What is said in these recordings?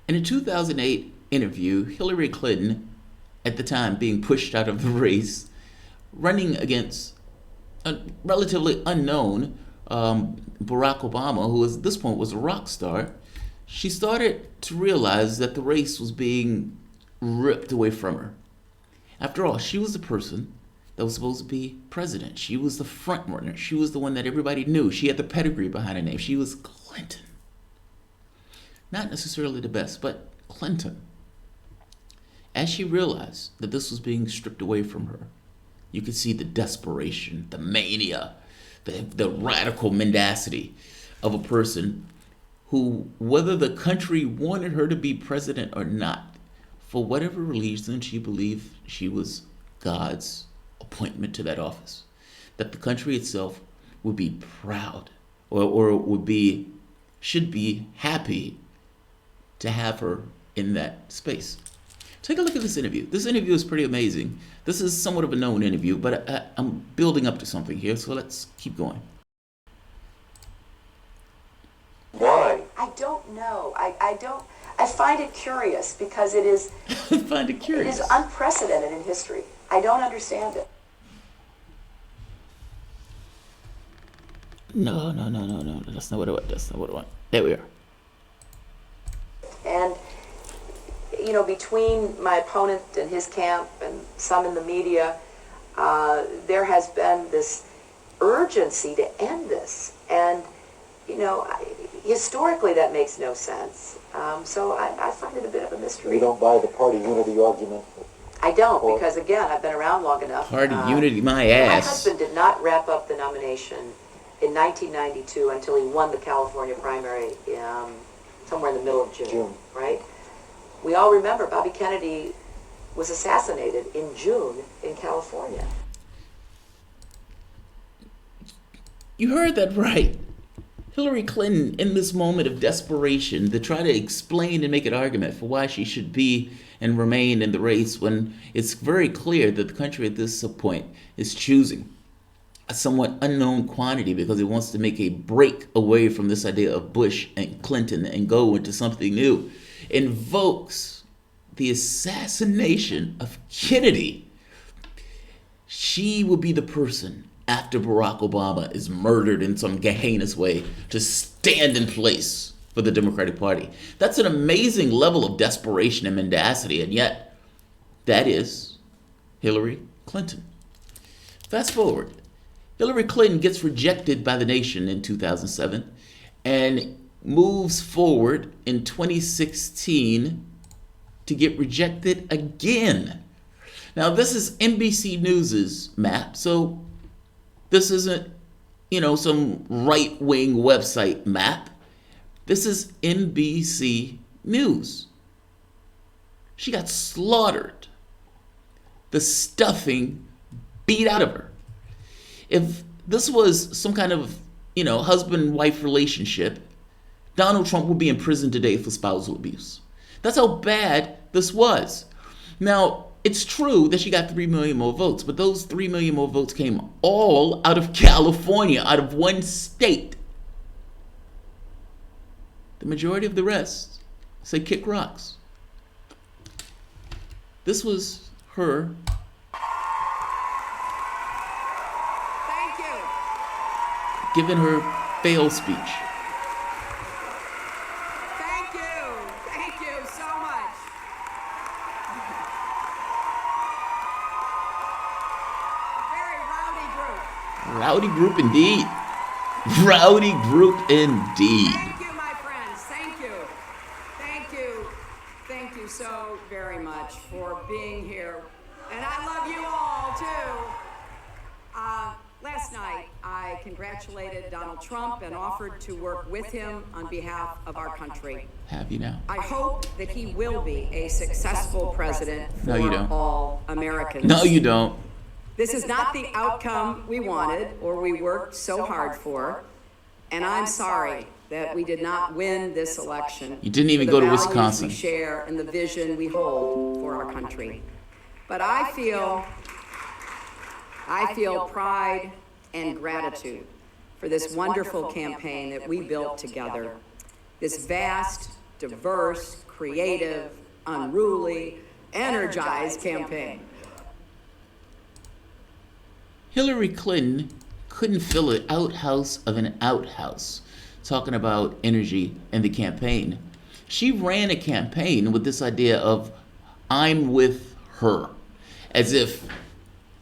In a 2008 interview, Hillary Clinton, at the time being pushed out of the race, running against a relatively unknown Barack Obama, who at this point was a rock star, she started to realize that the race was being ripped away from her. After all, she was the person that was supposed to be president. She was the front runner. She was the one that everybody knew. She had the pedigree behind her name. She was Clinton. Not necessarily the best, but Clinton. As she realized that this was being stripped away from her, you could see the desperation, the mania, the radical mendacity of a person who, whether the country wanted her to be president or not, for whatever reason, she believed she was God's appointment to that office. That the country itself would be proud or should be happy to have her in that space. Take a look at this interview. This interview is pretty amazing. This is somewhat of a known interview, but I'm building up to something here, so let's keep going. Why? I don't know. I find it curious because it is. I find it curious. It is unprecedented in history. I don't understand it. No. That's not what I want. There we are. And, you know, between my opponent and his camp and some in the media, there has been this urgency to end this. And, you know, historically that makes no sense. So I find it a bit of a mystery. You don't buy the party unity argument? I don't, because again, I've been around long enough. Party unity, my ass. My husband did not wrap up the nomination in 1992 until he won the California primary somewhere in the middle of June, right? We all remember Bobby Kennedy was assassinated in June in California. You heard that right. Hillary Clinton, in this moment of desperation, to try to explain and make an argument for why she should be and remain in the race when it's very clear that the country at this point is choosing a somewhat unknown quantity because it wants to make a break away from this idea of Bush and Clinton and go into something new, invokes the assassination of Kennedy. She will be the person after Barack Obama is murdered in some heinous way to stand in place for the Democratic Party. That's an amazing level of desperation and mendacity, and yet that is Hillary Clinton. Fast forward. Hillary Clinton gets rejected by the nation in 2007 and moves forward in 2016 to get rejected again. Now, this is NBC News's map, so this isn't, some right-wing website map. This is NBC News. She got slaughtered. The stuffing beat out of her. If this was some kind of, husband-wife relationship, Donald Trump would be in prison today for spousal abuse. That's how bad this was. Now, it's true that she got 3 million more votes, but those 3 million more votes came all out of California, out of one state. The majority of the rest say kick rocks. This was her. Thank you. Giving her fail speech. Thank you so much. Very rowdy group. Rowdy group indeed. Rowdy group indeed. Thank you, my friends. Thank you. Thank you. Thank you so very much for being here. And I love you all, too. Last night, I congratulated Donald Trump and offered to work with him on behalf of our country. Have you now? I hope that he will be a successful president for No, you don't. all Americans. No, you don't. This is not the outcome we wanted or we worked so hard for, and I'm sorry that we did not win this election. You didn't even for go the to values Wisconsin. We share and the vision we hold for our country. But I feel pride and gratitude for this wonderful campaign that we built together, this vast diverse, creative, unruly, energized campaign. Hillary Clinton couldn't fill an outhouse of an outhouse talking about energy and the campaign. She ran a campaign with this idea of I'm with her, as if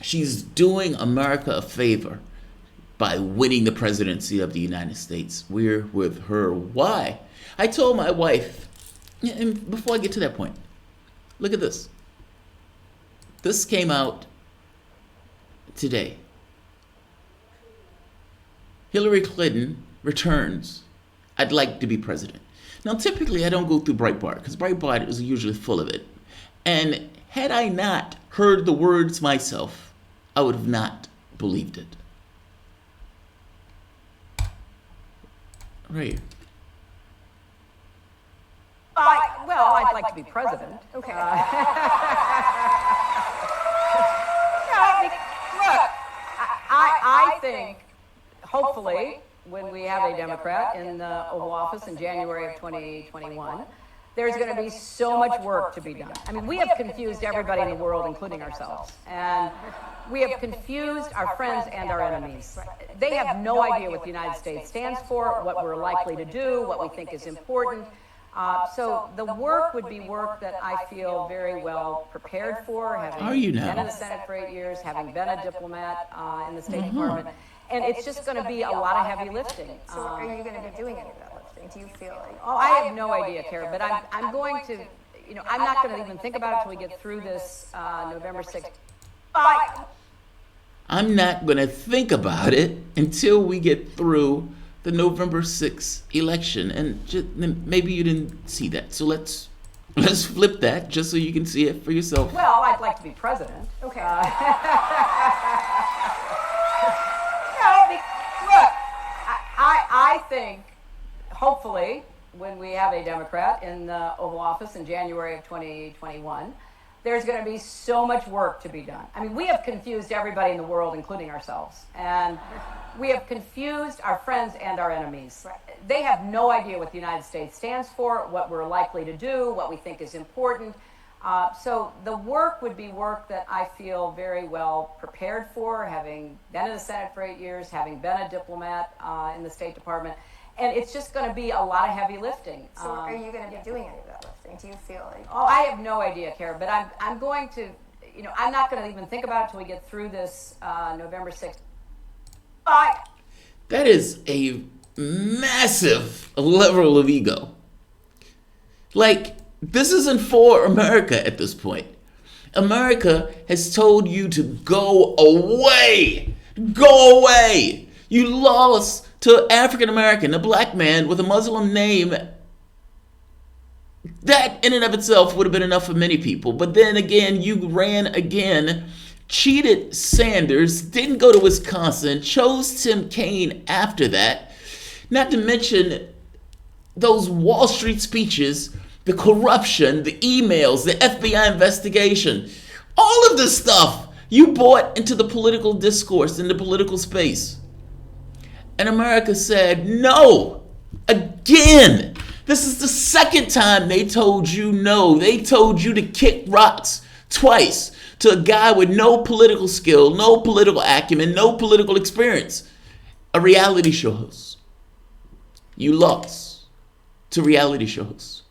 she's doing America a favor by winning the presidency of the United States. We're with her. Why? I told my wife, and before I get to that point, look at this. This came out today. Hillary Clinton returns. I'd like to be president. Now, typically, I don't go through Breitbart because Breitbart is usually full of it. And had I not heard the words myself, I would have not believed it. Right here. I'd like to be president. Okay. Look, I think, hopefully, when we have a Democrat in the Oval Office in January of 2021, there's going to be so much work to be done. I mean, we have confused everybody in the world, including ourselves. And we have confused our friends and our enemies. They have no idea what the United States stands for, what we're likely to do, what we think is important. So the work would be work that I feel very well prepared for, having been in the Senate for 8 years, having been a diplomat in the State Department. And it's just going to be a lot of heavy lifting. So are you going to be doing any of that lifting? Do you feel like? Oh, I have no idea, Kara, but I'm going to, I'm not going to even think about it until we get through this November 6th. I'm not going to think about it until we get through the November 6th election. And maybe you didn't see that. So let's flip that just so you can see it for yourself. Well, I'd like to be president. Okay. Look, I think, hopefully, when we have a Democrat in the Oval Office in January of 2021, there's going to be so much work to be done. I mean, we have confused everybody in the world, including ourselves. And we have confused our friends and our enemies. They have no idea what the United States stands for, what we're likely to do, what we think is important. So the work would be work that I feel very well prepared for, having been in the Senate for 8 years, having been a diplomat in the State Department. And it's just going to be a lot of heavy lifting. So are you going to be doing any of that lifting? Do you feel like? Oh, I have no idea, Kara, but I'm going to, I'm not going to even think about it until we get through this November 6th. That is a massive level of ego. Like, this isn't for America at this point. America has told you to go away. Go away. You lost to African American, a black man with a Muslim name. That in and of itself would have been enough for many people. But then again, you ran again, cheated Sanders, didn't go to Wisconsin, chose Tim Kaine after that. Not to mention those Wall Street speeches, the corruption, the emails, the FBI investigation, all of this stuff you brought into the political discourse, in the political space. And America said no, again. This is the second time they told you no. They told you to kick rocks twice to a guy with no political skill, no political acumen, no political experience. A reality show host. You lost to reality show hosts.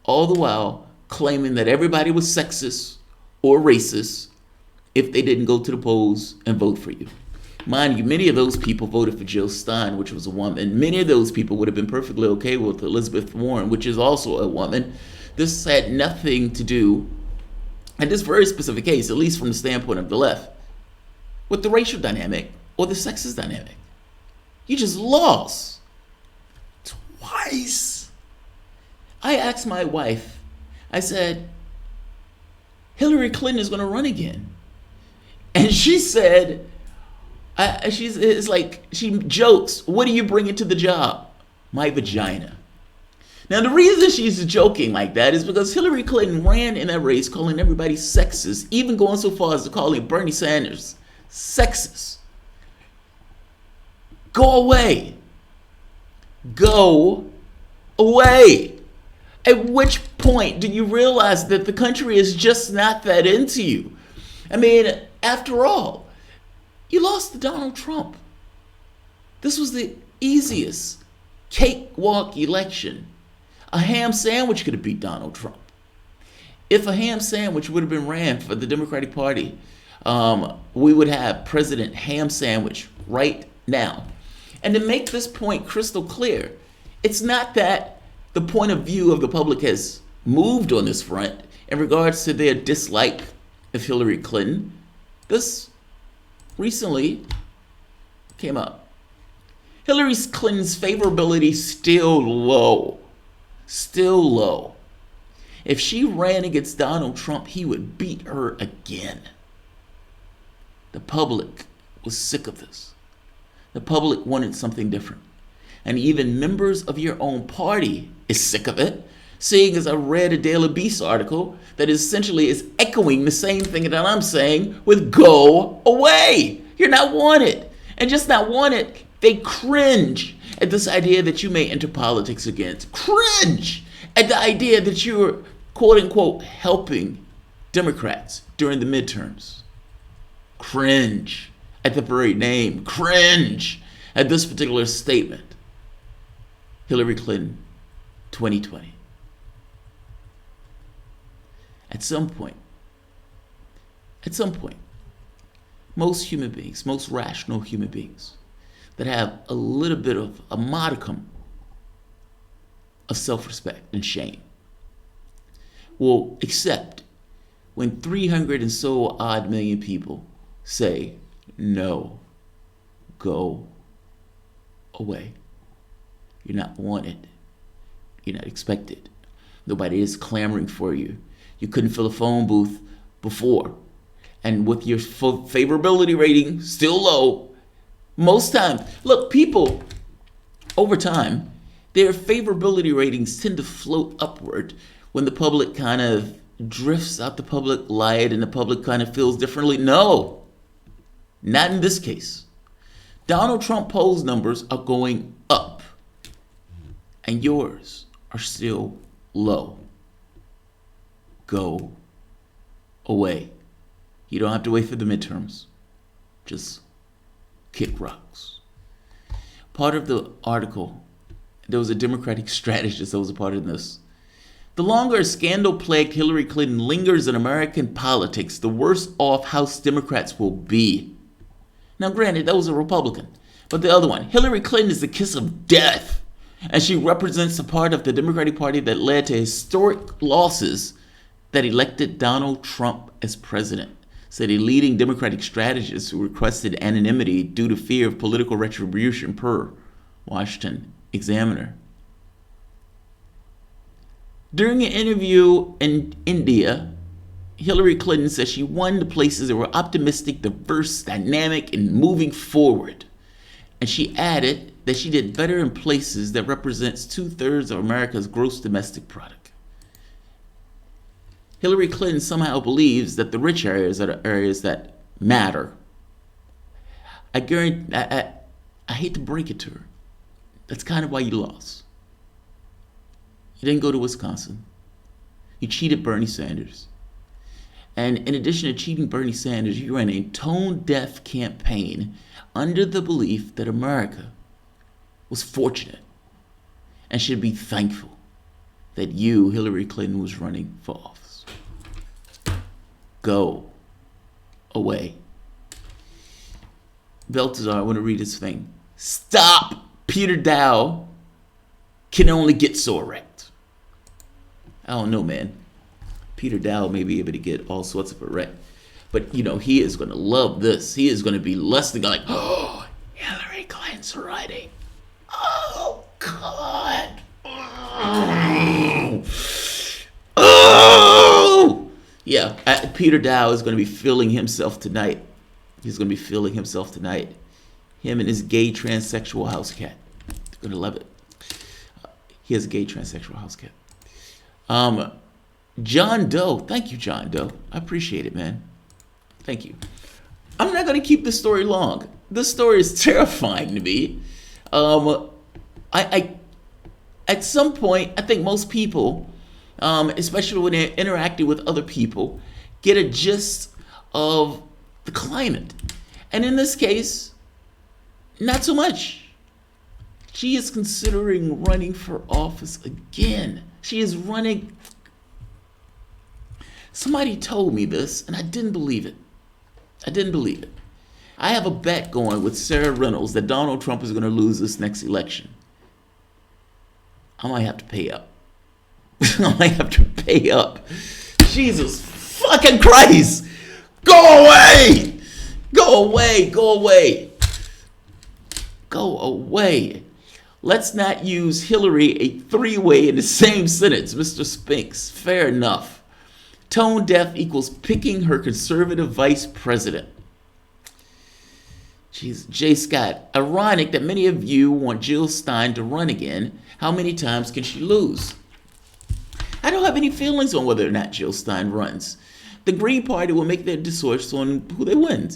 All the while claiming that everybody was sexist or racist if they didn't go to the polls and vote for you. Mind you, many of those people voted for Jill Stein, which was a woman. Many of those people would have been perfectly okay with Elizabeth Warren, which is also a woman. This had nothing to do, in this very specific case, at least from the standpoint of the left, with the racial dynamic or the sexist dynamic. You just lost twice. I asked my wife, I said, Hillary Clinton is going to run again. And she said, she jokes, what do you bring into the job? My vagina. Now, the reason she's joking like that is because Hillary Clinton ran in that race calling everybody sexist, even going so far as to calling Bernie Sanders sexist. Go away. Go away. At which point do you realize that the country is just not that into you? I mean, after all, you lost to Donald Trump. This was the easiest cakewalk election. A ham sandwich could have beat Donald Trump. If a ham sandwich would have been ran for the Democratic Party, we would have President Ham Sandwich right now. And to make this point crystal clear, it's not that the point of view of the public has moved on this front in regards to their dislike of Hillary Clinton. This recently came up. Hillary Clinton's favorability still low. Still low. If she ran against Donald Trump, he would beat her again. The public was sick of this. The public wanted something different. And even members of your own party is sick of it, seeing as I read a Daily Beast article that essentially is echoing the same thing that I'm saying with go away. You're not wanted. And just not wanted, they cringe at this idea that you may enter politics again. Cringe at the idea that you're, quote unquote, helping Democrats during the midterms. Cringe at the very name. Cringe at this particular statement. Hillary Clinton, 2020. At some point, most human beings, most rational human beings that have a little bit of a modicum of self-respect and shame will accept when 300 and so odd million people say, no, go away. You're not wanted. You're not expected. Nobody is clamoring for you. You couldn't fill a phone booth before. And with your favorability rating still low, most times, look, people, over time, their favorability ratings tend to float upward when the public kind of drifts out the public light and the public kind of feels differently. No, not in this case. Donald Trump polls numbers are going up, and yours are still low. Go away. You don't have to wait for the midterms. Just kick rocks. Part of the article, there was a Democratic strategist that was a part of this. The longer a scandal-plagued Hillary Clinton lingers in American politics, the worse off House Democrats will be. Now, granted, that was a Republican. But the other one, Hillary Clinton is the kiss of death. And she represents a part of the Democratic Party that led to historic losses that elected Donald Trump as president, said a leading Democratic strategist who requested anonymity due to fear of political retribution per Washington Examiner. During an interview in India, Hillary Clinton said she won the places that were optimistic, diverse, dynamic, and moving forward. And she added that she did better in places that represents 2/3 of America's gross domestic product. Hillary Clinton somehow believes that the rich areas are the areas that matter. I hate to break it to her. That's kind of why you lost. You didn't go to Wisconsin. You cheated Bernie Sanders. And in addition to cheating Bernie Sanders, you ran a tone-deaf campaign under the belief that America was fortunate and should be thankful that you, Hillary Clinton, was running for office. Go away. Baltazar, I want to read this thing. Stop! Peter Dow can only get so erect. I don't know, man. Peter Dow may be able to get all sorts of erect. But, you know, he is going to love this. He is going to be less than like, oh, Hillary Clinton's writing. Oh, God. Oh! Yeah, Peter Dow is going to be feeling himself tonight. He's going to be feeling himself tonight. Him and his gay transsexual house cat. They're going to love it. He has a gay transsexual house cat. John Doe. Thank you, John Doe. I appreciate it, man. Thank you. I'm not going to keep this story long. This story is terrifying to me. At some point, I think most people especially when they're interacting with other people, get a gist of the climate. And in this case, not so much. She is considering running for office again. She is running. Somebody told me this, and I didn't believe it. I didn't believe it. I have a bet going with Sarah Reynolds that Donald Trump is going to lose this next election. I might have to pay up. I might have to pay up. Jesus fucking Christ! Go away! Go away! Go away! Go away! Let's not use Hillary a three-way in the same sentence, Mr. Spinks. Fair enough. Tone deaf equals picking her conservative vice president. Jeez, Jay Scott. Ironic that many of you want Jill Stein to run again. How many times can she lose? I don't have any feelings on whether or not Jill Stein runs. The Green Party will make their decisions on who they win.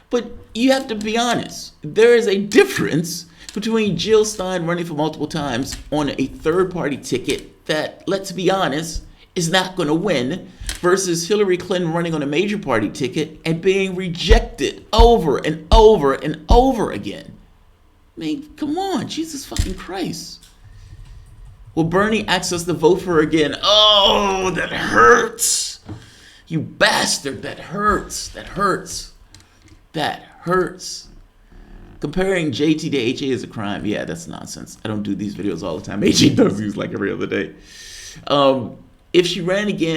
But you have to be honest. There is a difference between Jill Stein running for multiple times on a third-party ticket that, let's be honest, is not going to win, versus Hillary Clinton running on a major party ticket and being rejected over and over and over again. I mean, come on, Jesus fucking Christ. Will Bernie ask us to vote for her again? Oh, that hurts. You bastard, that hurts. That hurts. That hurts. Comparing JT to HA is a crime. Yeah, that's nonsense. I don't do these videos all the time. HA does these like every other day. If she ran again,